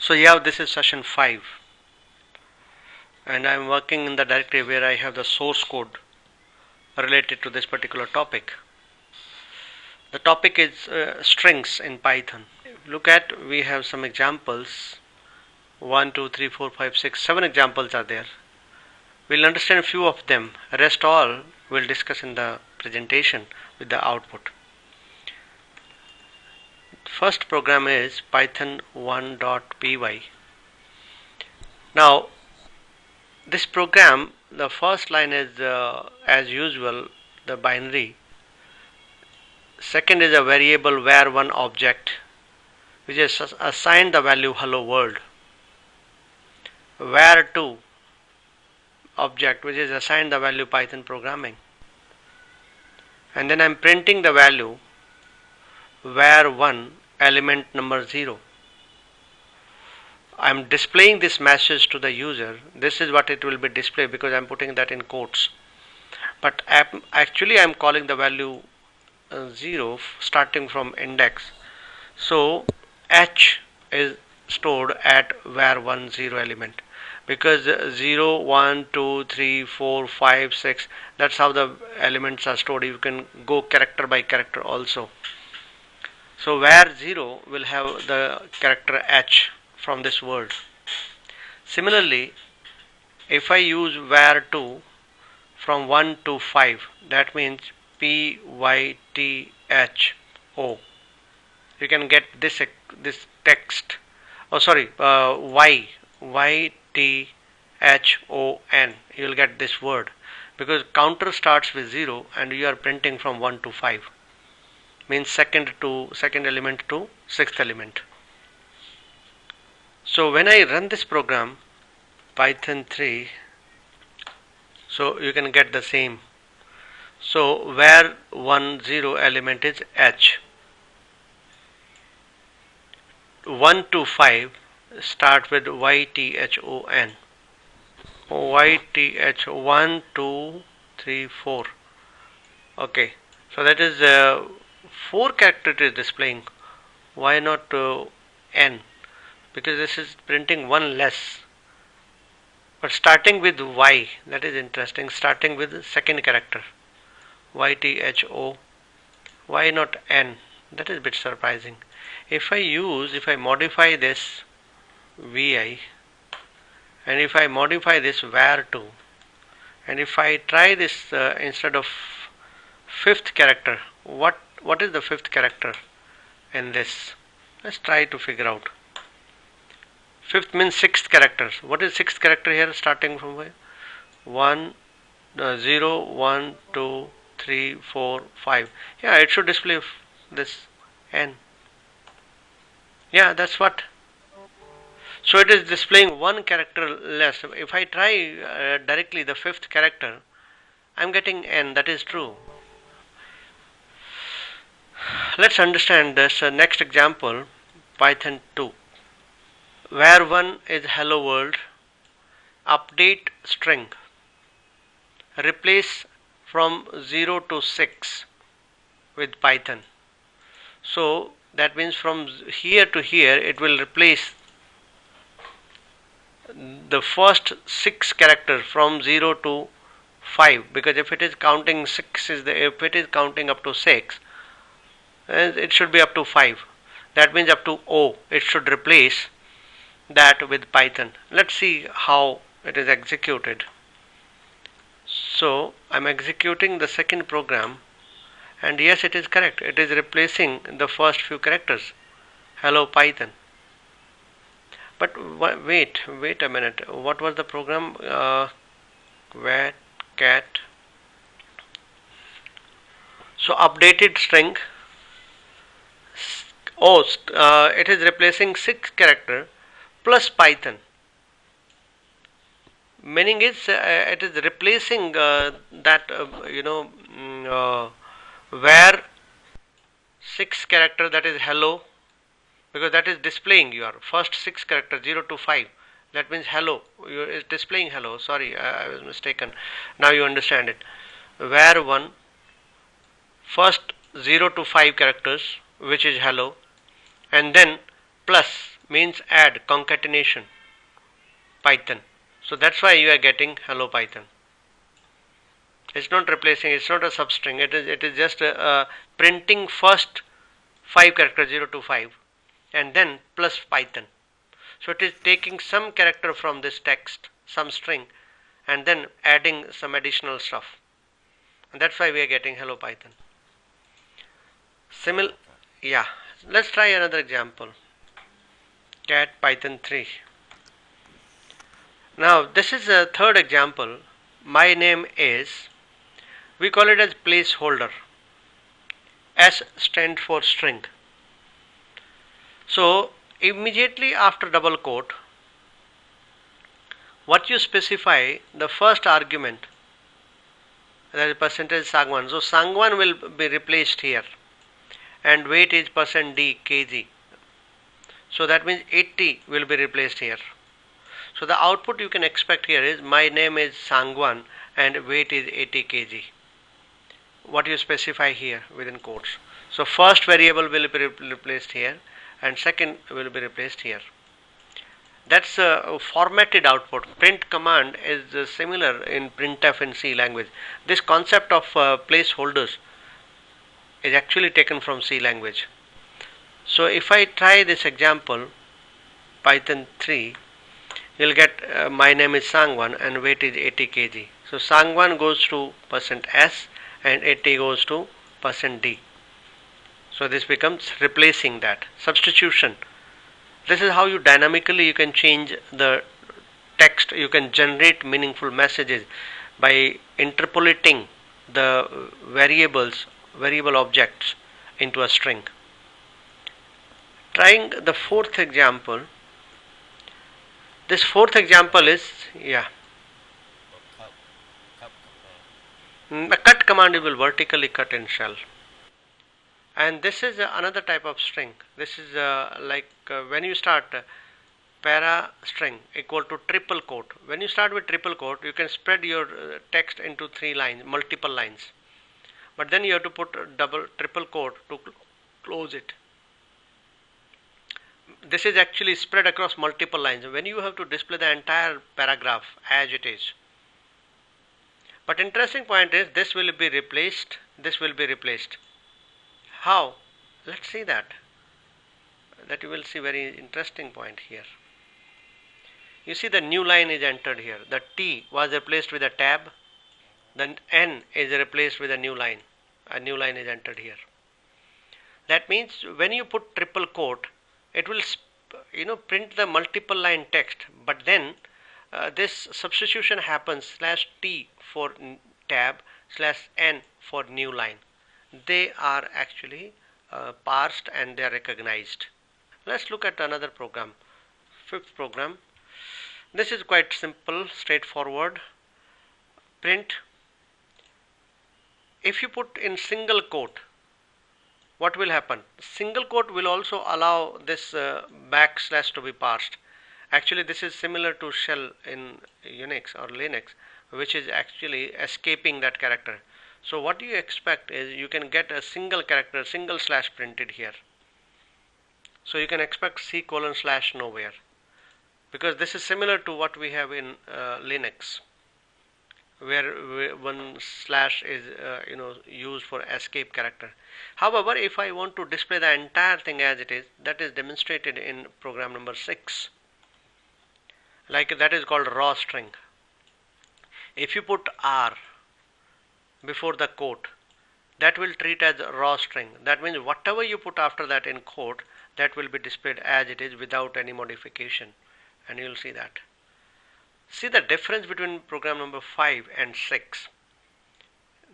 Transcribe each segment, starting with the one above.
So yeah, this is session 5 and I am working in the directory where I have the source code related to this particular topic. The topic is strings in Python. Look at, we have some examples. 1, 2, 3, 4, 5, 6, 7 examples are there. We'll understand a few of them. Rest all we'll discuss in the presentation with the output. First program is Python1.py. Now this program, the first line is as usual the binary. Second is a variable var1 object which is assigned the value hello world. var2 object which is assigned the value Python programming, and then I'm printing the value var1 element number 0. I'm displaying this message to the user. This is what it will be displayed because I'm putting that in quotes, but actually I'm calling the value 0 starting from index. So h is stored at var1 0 element, because 0, 1, 2, 3, 4, 5, 6, that's how the elements are stored. You can go character by character also. So var 0 will have the character h from this word. Similarly, if I use var 2 from 1 to 5, that means pytho, you can get this text. Oh sorry, ython, you will get this word because counter starts with 0 and you are printing from 1 to 5, means second element to sixth element. So when I run this program Python3, so you can get the same. So var1 0 element is h. 1 to 5 start with ython. 1, 2, 3, 4. Okay, so that is 4 character it is displaying. Why not n? Because this is printing 1 less. But starting with y, that is interesting. Starting with the second character, ytho. Why not n? That is a bit surprising. If I modify this vi, and if I modify this var2, and if I try this instead of fifth character, what is the fifth character in this? Let's try to figure out. Fifth means sixth characters. What is sixth character here? Starting from where? 1, 0, 1, 2, 3, 4, 5. Yeah, it should display this n. Yeah, that's what. So it is displaying 1 character less. If I try directly the fifth character, I'm getting n. That is true. Let's understand this next example, Python 2. var1 is hello world, update string, replace from 0 to 6 with Python. So that means from here to here it will replace the first 6 characters from 0 to 5, because if it is counting 6 if it is counting up to 6, it should be up to 5. That means up to O it should replace that with Python. Let's see how it is executed. So I'm executing the second program, and yes, it is correct. It is replacing the first few characters. Hello Python. But wait a minute. What was the program? Cat. So updated string. It is replacing 6 character plus Python. Meaning is it is replacing that var 6 character, that is hello, because that is displaying your first 6 character 0 to 5. That means hello. It's displaying hello. Sorry, I was mistaken. Now you understand it. var1 first 0 to 5 characters, which is hello, and then plus means add, concatenation, Python. So that's why you are getting hello Python. It's not replacing, it's not a substring, it is just printing first 5 characters 0 to 5 and then plus Python. So it is taking some character from this text, some string, and then adding some additional stuff. And that's why we are getting hello Python. Yeah, let's try another example. Cat Python 3. Now this is a third example. My name is, we call it as placeholder. S stands for string. So immediately after double quote, what you specify, the first argument, that is percentage sang1. So sang1 will be replaced here, and weight is %d kg. So that means 80 will be replaced here. So the output you can expect here is my name is sang1 and weight is 80 kg. What you specify here within quotes. So first variable will be replaced here and second will be replaced here. That's a formatted output. Print command is similar in printf in C language. This concept of placeholders is actually taken from C language. So if I try this example, Python 3, you'll get my name is sang1 and weight is 80 kg. So sang1 goes to %s and 80 goes to %d. So this becomes replacing that, substitution. This is how you dynamically you can change the text. You can generate meaningful messages by interpolating the variable objects into a string. Trying the fourth example. This fourth example is, yeah, the cut command will vertically cut in shell. And this is another type of string. This is when you start para string equal to triple quote. When you start with triple quote, you can spread your text into 3 lines, multiple lines. But then you have to put triple quote to close it. This is actually spread across multiple lines when you have to display the entire paragraph as it is. But interesting point is this will be replaced, this will be replaced. How? Let's see that. That you will see very interesting point here. You see the new line is entered here. The T was replaced with a tab. The N is replaced with a new line. A new line is entered here. That means when you put triple quote, it will print the multiple line text. But then this substitution happens /T for tab /N for new line. They are actually parsed and they are recognized. Let's look at another program. Fifth program. This is quite simple, straightforward. Print. If you put in single quote, what will happen? Single quote will also allow this backslash to be parsed. Actually, this is similar to shell in Unix or Linux, which is actually escaping that character. So what you expect is you can get a single character, single slash printed here. So you can expect C:/ nowhere, because this is similar to what we have in Linux, where one slash is used for escape character. However, if I want to display the entire thing as it is, that is demonstrated in program number 6. Like that is called raw string. If you put R before the quote, that will treat as raw string. That means whatever you put after that in quote, that will be displayed as it is without any modification, and you will see that. See the difference between program number 5 and 6.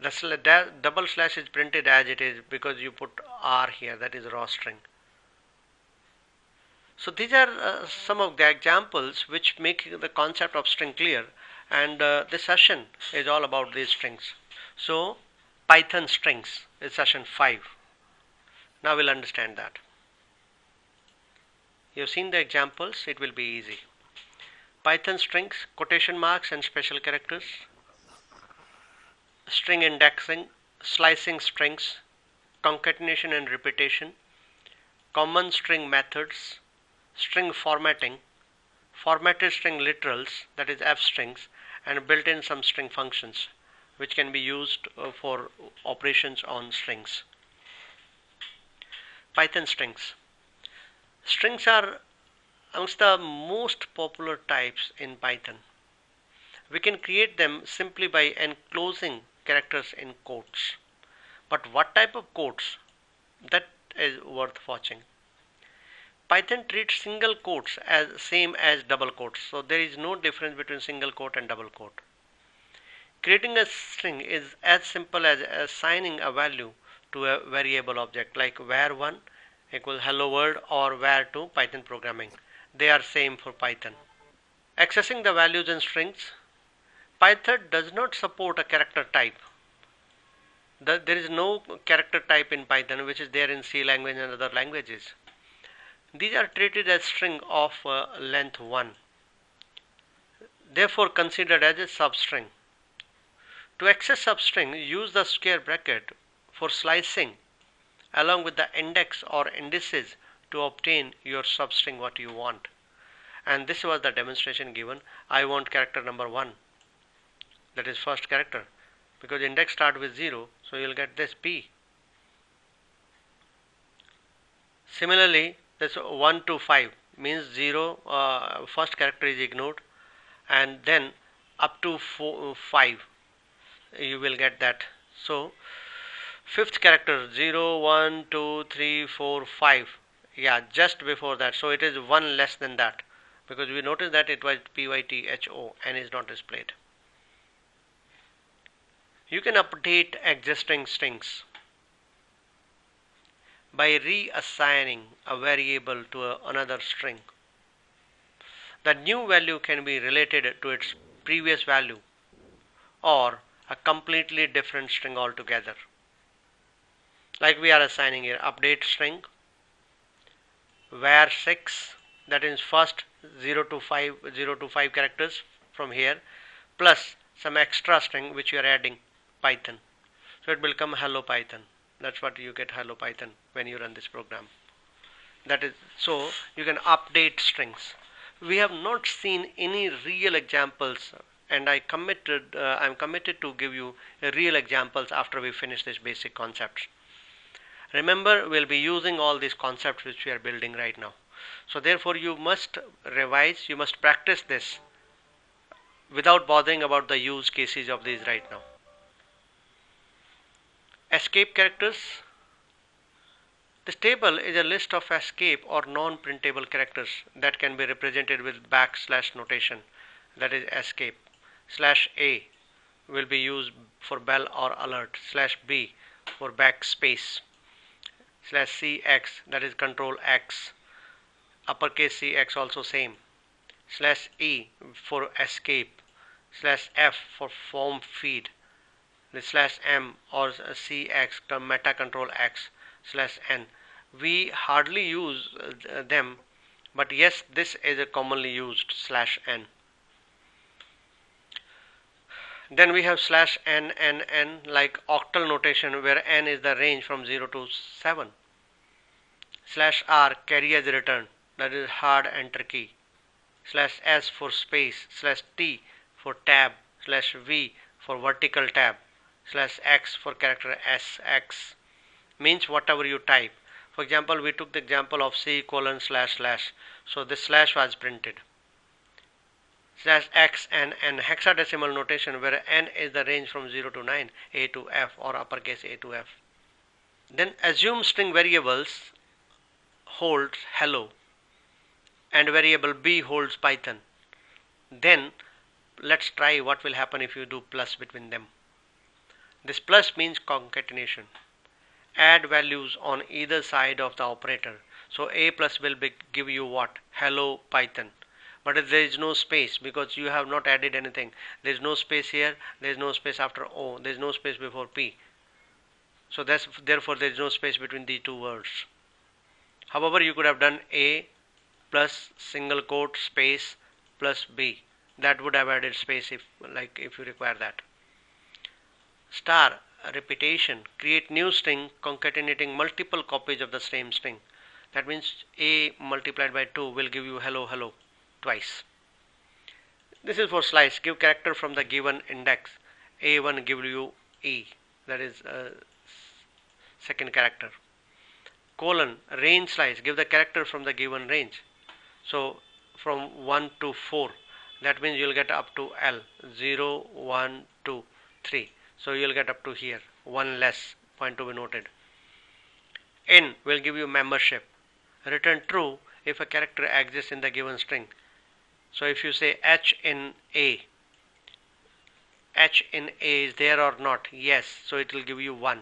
The double slash is printed as it is because you put R here, that is raw string. So these are some of the examples which make the concept of string clear, and this session is all about these strings. So Python strings is session 5. Now we'll understand that. You've seen the examples, it will be easy. Python strings, quotation marks and special characters, string indexing, slicing strings, concatenation and repetition, common string methods, string formatting, formatted string literals, that is F strings, and built in some string functions which can be used for operations on strings. Python strings. Strings are amongst the most popular types in Python. We can create them simply by enclosing characters in quotes. But what type of quotes? That is worth watching. Python treats single quotes as same as double quotes, so there is no difference between single quote and double quote. Creating a string is as simple as assigning a value to a variable object like var1 equals hello world or var2 Python programming. They are same for Python. Accessing the values in strings. Python does not support a character type. There is no character type in Python, which is there in C language and other languages. These are treated as string of length 1, therefore considered as a substring. To access substring, use the square bracket for slicing along with the index or indices to obtain your substring what you want. And this was the demonstration given. I want character number 1, that is first character, because index start with 0, so you will get this P. Similarly, this 1 to 5 means 0, first character is ignored, and then up to 5 you will get that. So fifth character 0, 1, 2, 3, 4, 5, yeah, just before that, so it is 1 less than that, because we noticed that it was PYTHO and is not displayed. You can update existing strings by reassigning a variable to another string. The new value can be related to its previous value or a completely different string altogether. Like we are assigning here update string var6, that is first 0 to 5 characters from here, plus some extra string which you are adding Python. So it will come hello Python. That's what you get, hello Python, when you run this program. That is, so you can update strings. We have not seen any real examples, and I'm committed to give you real examples after we finish this basic concepts. Remember, we'll be using all these concepts which we are building right now. So therefore you must revise, you must practice this without bothering about the use cases of these right now. Escape characters. This table is a list of escape or non-printable characters that can be represented with backslash notation, that is escape. /A will be used for bell or alert, /B for backspace, /CX, that is control X, uppercase CX also same, /E for escape, /F for form feed, the /M or CX meta control X, /N. We hardly use them, but yes, this is a commonly used /N. Then we have /N like octal notation, where N is the range from 0 to 7. /R carry as return, that is hard enter key. /S for space, /T for tab, /V for vertical tab, /X for character SX, means whatever you type. For example, we took the example of C://, so this slash was printed. /X and hexadecimal notation, where N is the range from 0 to 9, A to F or uppercase A to F. Then assume string variables holds hello and variable B holds Python. Then let's try what will happen if you do plus between them. This plus means concatenation. Add values on either side of the operator. So A plus will give you what? Hello Python. But there is no space because you have not added anything. There is no space here, there is no space after O, there is no space before P. So therefore there is no space between these two words. However, you could have done A plus single quote space plus B. That would have added space if you require that. * repetition. Create new string concatenating multiple copies of the same string. That means a multiplied by 2 will give you hello hello twice. This is for slice. Give character from the given index. A1 give you E, that is second character. Colon, range slice. Give the character from the given range. So from 1 to 4, that means you'll get up to L, 0, 1, 2, 3. So you'll get up to here, one less, point to be noted. N will give you membership. Return true if a character exists in the given string. So if you say H in A is there or not? Yes, so it will give you 1.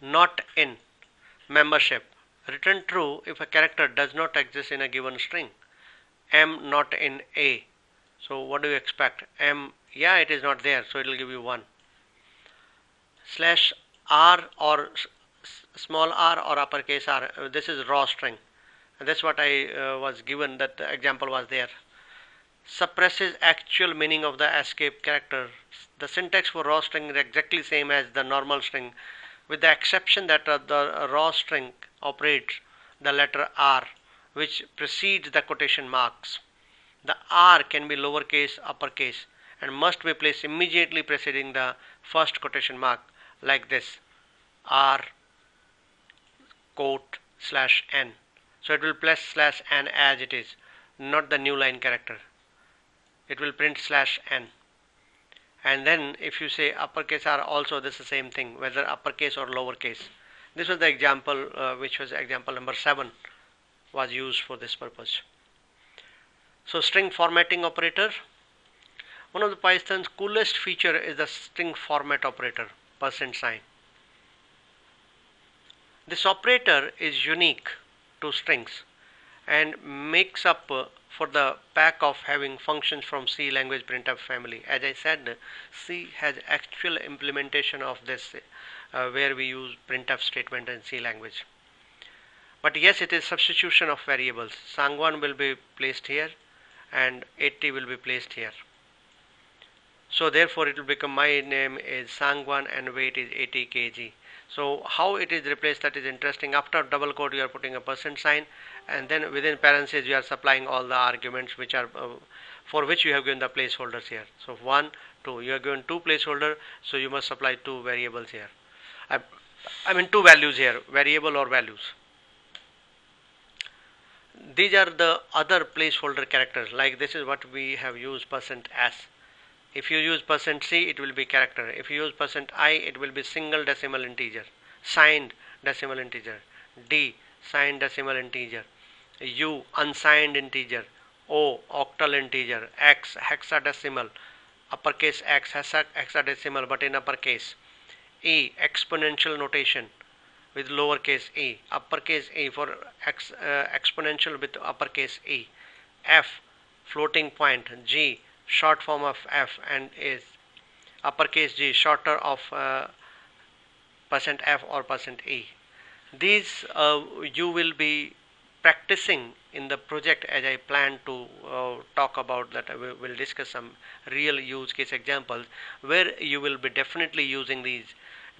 Not in membership. Return true if a character does not exist in a given string. M not in A. So what do you expect? M, yeah, it is not there, so it will give you 1. Slash R or small r or uppercase R. This is raw string. And that's what I was given, that the example was there. Suppresses actual meaning of the escape character. The syntax for raw string is exactly same as the normal string, with the exception that the raw string operates the letter R, which precedes the quotation marks. The R can be lowercase, uppercase, and must be placed immediately preceding the first quotation mark, like this: R quote slash N. So it will place slash N as it is, not the new line character. It will print slash N. And then if you say uppercase R also, this is the same thing, whether uppercase or lowercase. This was the example, which was example number 7, was used for this purpose. So string formatting operator. One of the Python's coolest feature is the string format operator, %sign. This operator is unique to strings and makes up for the pack of having functions from C language printf family. As I said, C has actual implementation of this where we use printf statement in C language. But yes, it is substitution of variables. Sangwan will be placed here and 80 will be placed here. So therefore it will become, my name is Sangwan and weight is 80 kg. So how it is replaced, that is interesting. After double quote you are putting a %sign, and then within parentheses you are supplying all the arguments which are for which you have given the placeholders here. So 1, 2, you are given 2 placeholder, so you must supply 2 variables here. I mean 2 values here, variable or values. These are the other placeholder characters, like this is what we have used %s. If you use %c, it will be character. If you use %i, it will be single decimal integer, signed decimal integer, d signed decimal integer, u unsigned integer, o octal integer, x hexadecimal, uppercase x hexadecimal but in uppercase, e exponential notation with lowercase e, uppercase e for exponential with uppercase e, f floating point, g short form of f and is uppercase G shorter of %f or %e. These you will be practicing in the project, as I plan to talk about that. We will discuss some real use case examples where you will be definitely using these,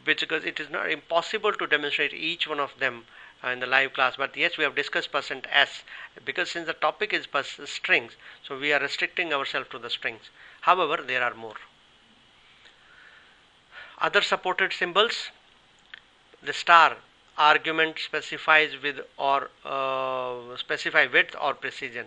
because it is not impossible to demonstrate each one of them in the live class. But yes, we have discussed %s because since the topic is strings, so we are restricting ourselves to the strings. However, there are more. Other supported symbols: the star argument specifies with or specify width or precision,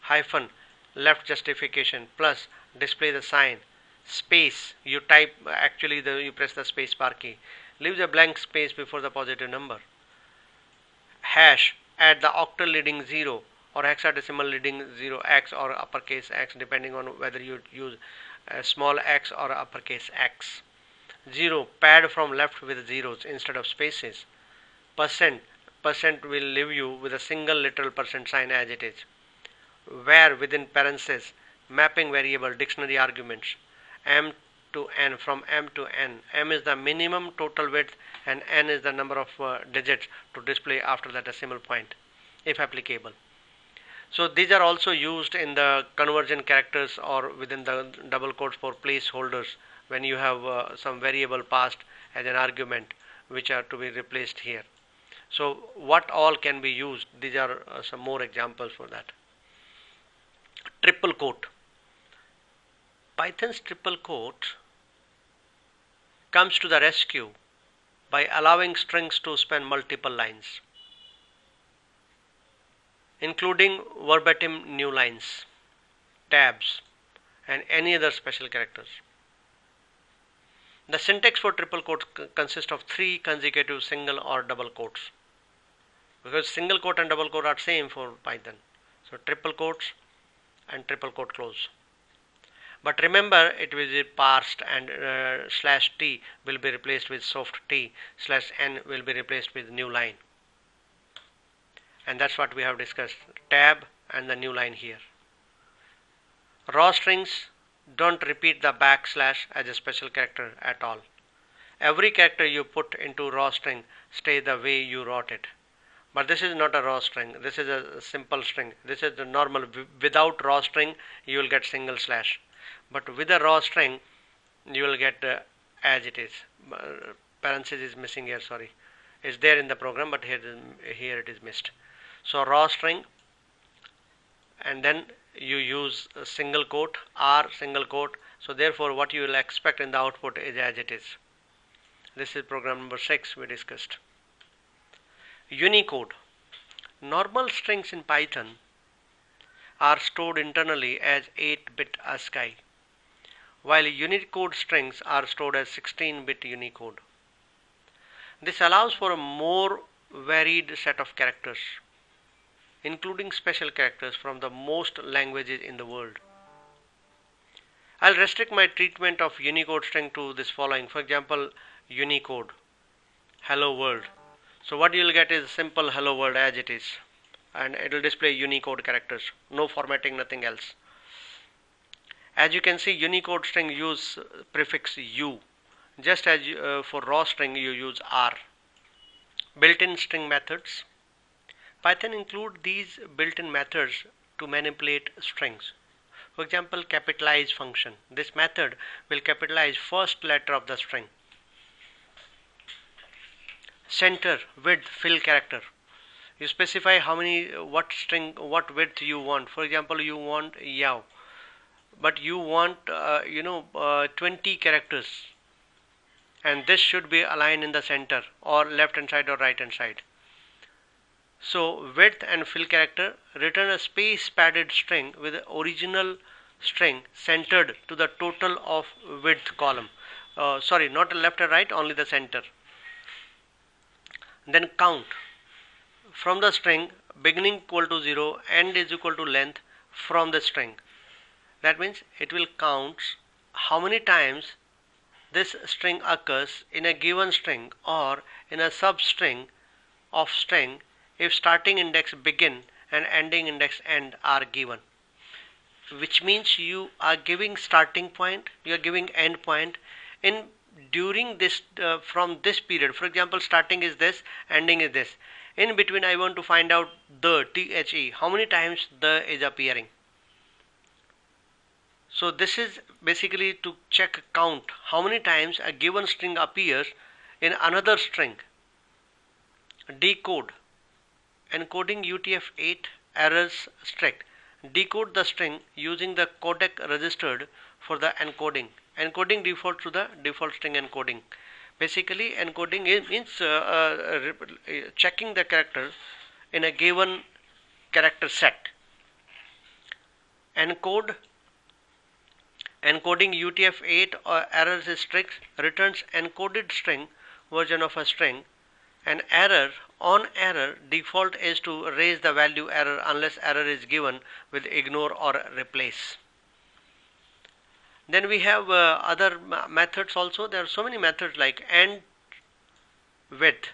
hyphen left justification, plus display the sign, space you type, actually you press the space bar key, leaves a blank space before the positive number, hash add the octal leading 0 or hexadecimal leading 0x or uppercase x, depending on whether you use small x or uppercase x. 0 pad from left with zeros instead of spaces. Percent will leave you with a single literal %sign as it is. Where within parentheses mapping variable dictionary arguments, m to n, from m to n. M is the minimum total width and n is the number of digits to display after the decimal point, if applicable. So these are also used in the conversion characters or within the double quotes for placeholders when you have some variable passed as an argument which are to be replaced here. So what all can be used? These are some more examples for that. Triple quote. Python's triple quote comes to the rescue by allowing strings to span multiple lines, including verbatim new lines, tabs, and any other special characters. The syntax for triple quotes consists of 3 consecutive single or double quotes, because single quote and double quote are same for Python. So triple quotes and triple quote close. But remember, it will be parsed, and /t will be replaced with soft t, /n will be replaced with new line. And that's what we have discussed, tab and the new line here. Raw strings don't repeat the backslash as a special character at all. Every character you put into raw string stay the way you wrote it. But this is not a raw string, this is a simple string. This is the normal. Without raw string you will get single slash. But with a raw string you will get as it is. Parenthesis is missing here, sorry. It's there in the program, but here it is missed. So raw string, and then you use a single quote, R single quote. So therefore what you will expect in the output is as it is. This is program number 6 we discussed. Unicode. Normal strings in Python are stored internally as 8-bit ASCII, while Unicode strings are stored as 16-bit Unicode. This allows for a more varied set of characters, including special characters from the most languages in the world. I'll restrict my treatment of Unicode string to this following. For example, Unicode, hello world. So what you will get is simple hello world as it is, and it will display Unicode characters, no formatting, nothing else. As you can see, Unicode string use prefix U, just as for raw string you use R. Built-in string methods. Python include these built-in methods to manipulate strings. For example, capitalize function. This method will capitalize first letter of the string. Center, width, fill character. You specify what string, what width you want. For example, you want yaw, but you want 20 characters, and this should be aligned in the center or left hand side or right hand side. So width and fill character return a space padded string with the original string centered to the total of width column. Sorry, not left or right, only the center. Then count. From the string, beginning equal to 0, end is equal to length from the string. That means it will count how many times this string occurs in a given string or in a substring of string if starting index begin and ending index end are given. Which means you are giving starting point, you are giving end point in during this from this period. For example, starting is this, ending is this. In between I want to find out the THE, how many times the is appearing. So this is basically to check count how many times a given string appears in another string. Decode. Encoding UTF-8 errors strict. Decode the string using the codec registered for the encoding. Encoding defaults to the default string encoding. Basically, encoding means checking the character in a given character set. Encoding UTF-8 or errors is strict returns encoded string version of a string. An error on error default is to raise the value error unless error is given with ignore or replace. Then we have other methods also. There are so many methods like end width,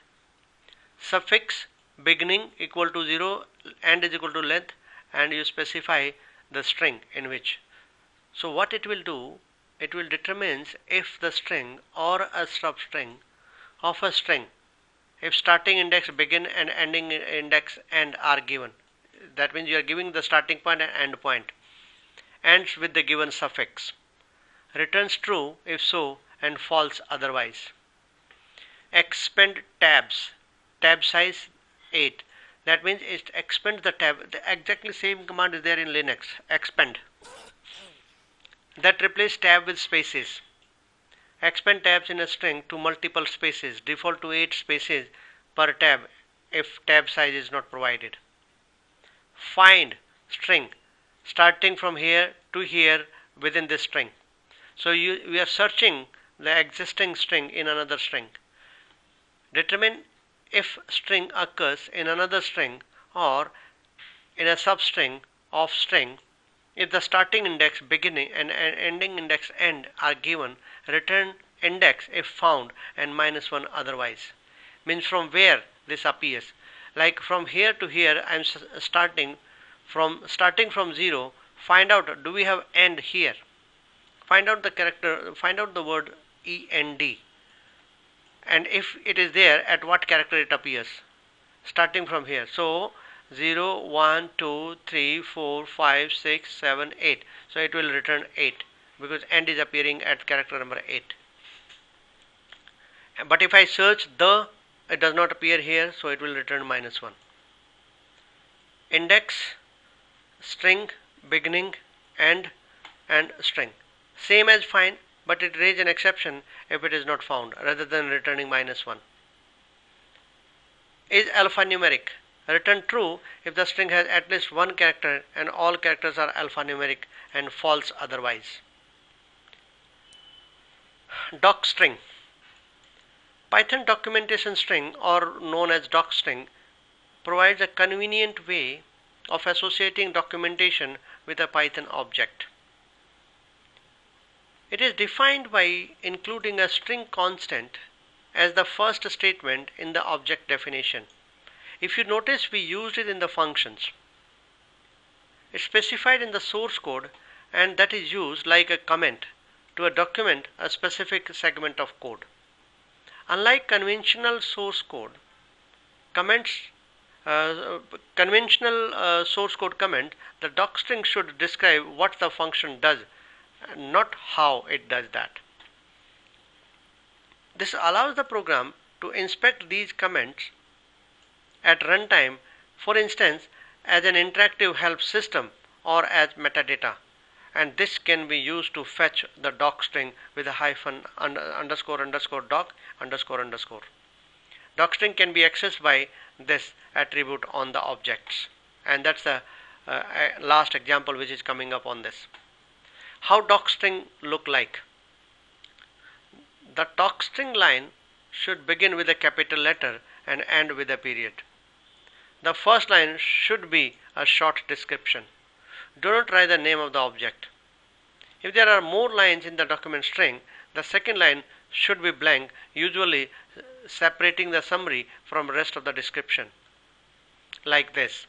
suffix beginning equal to 0, end is equal to length, and you specify the string in which. So what it will do, it will determine if the string or a substring of a string, if starting index begin and ending index end are given. That means you are giving the starting point and end point. Ends with the given suffix. Returns true if so and false otherwise. Expand tabs. tab size 8. That means it expands the tab. The exactly same command is there in Linux, expand. That replaces tab with spaces. Expand tabs in a string to multiple spaces. Default to 8 spaces per tab if tab size is not provided. Find string starting from here to here within this string. So we are searching the existing string in another string. Determine if string occurs in another string or in a substring of string. If the starting index beginning and ending index end are given, return index if found and -1 otherwise. Means from where this appears. Like from here to here, I am starting from 0. Find out, do we have end here? Find out the character, find out the word END. And if it is there, at what character it appears, starting from here. So 0, 1, 2, 3, 4, 5, 6, 7, 8. So it will return 8 because end is appearing at character number 8. But if I search it does not appear here, so it will return -1. Index, string, beginning, end, and string. Same as find, but it raises an exception if it is not found rather than returning -1. Is alphanumeric. Return true if the string has at least one character and all characters are alphanumeric, and false otherwise. Docstring. Python documentation string, or known as docstring, provides a convenient way of associating documentation with a Python object. It is defined by including a string constant as the first statement in the object definition. If you notice, we used it in the functions. It's specified in the source code, and that is used like a comment to document a specific segment of code. Unlike conventional source code comments, source code comment, the docstring should describe what the function does, not how it does that. This allows the program to inspect these comments at runtime, for instance, as an interactive help system or as metadata. And this can be used to fetch the docstring with a hyphen underscore underscore doc underscore underscore. Docstring can be accessed by this attribute on the objects, and that's the last example which is coming up on this. How docstring look like? The docstring line should begin with a capital letter and end with a period. The first line should be a short description. Do not write the name of the object. If there are more lines in the document string, the second line should be blank, usually separating the summary from the rest of the description. Like this.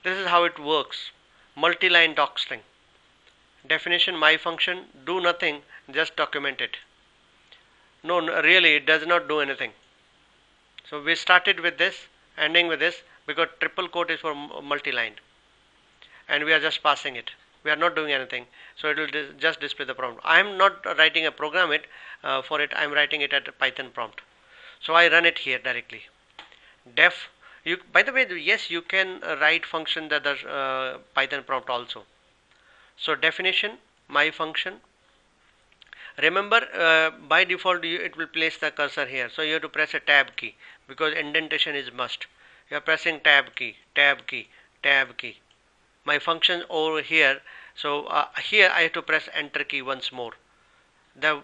This is how it works. Multi-line docstring. Definition: my function, do nothing, just document it. No, really, it does not do anything. So we started with this, ending with this, because triple quote is for multi-line. And we are just passing it. We are not doing anything. So it will just display the prompt. I am not writing a program for it. I am writing it at a Python prompt. So I run it here directly. Def. By the way, yes, you can write function that the Python prompt also. So definition, my function. Remember, by default, it will place the cursor here. So you have to press a tab key because indentation is must. You are pressing tab key, tab key, tab key. My function over here. So here I have to press enter key once more. The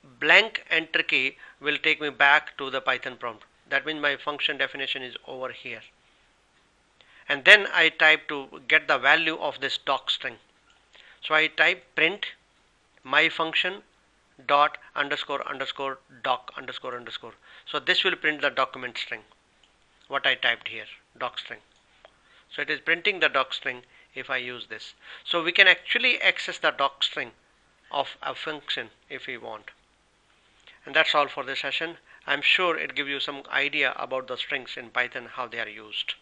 blank enter key will take me back to the Python prompt. That means my function definition is over here. And then I type to get the value of this docstring. So I type print my function dot underscore underscore doc underscore underscore. So this will print the document string, what I typed here, docstring. So it is printing the docstring if I use this. So we can actually access the docstring of a function if we want. And that's all for this session. I'm sure it gives you some idea about the strings in Python, how they are used.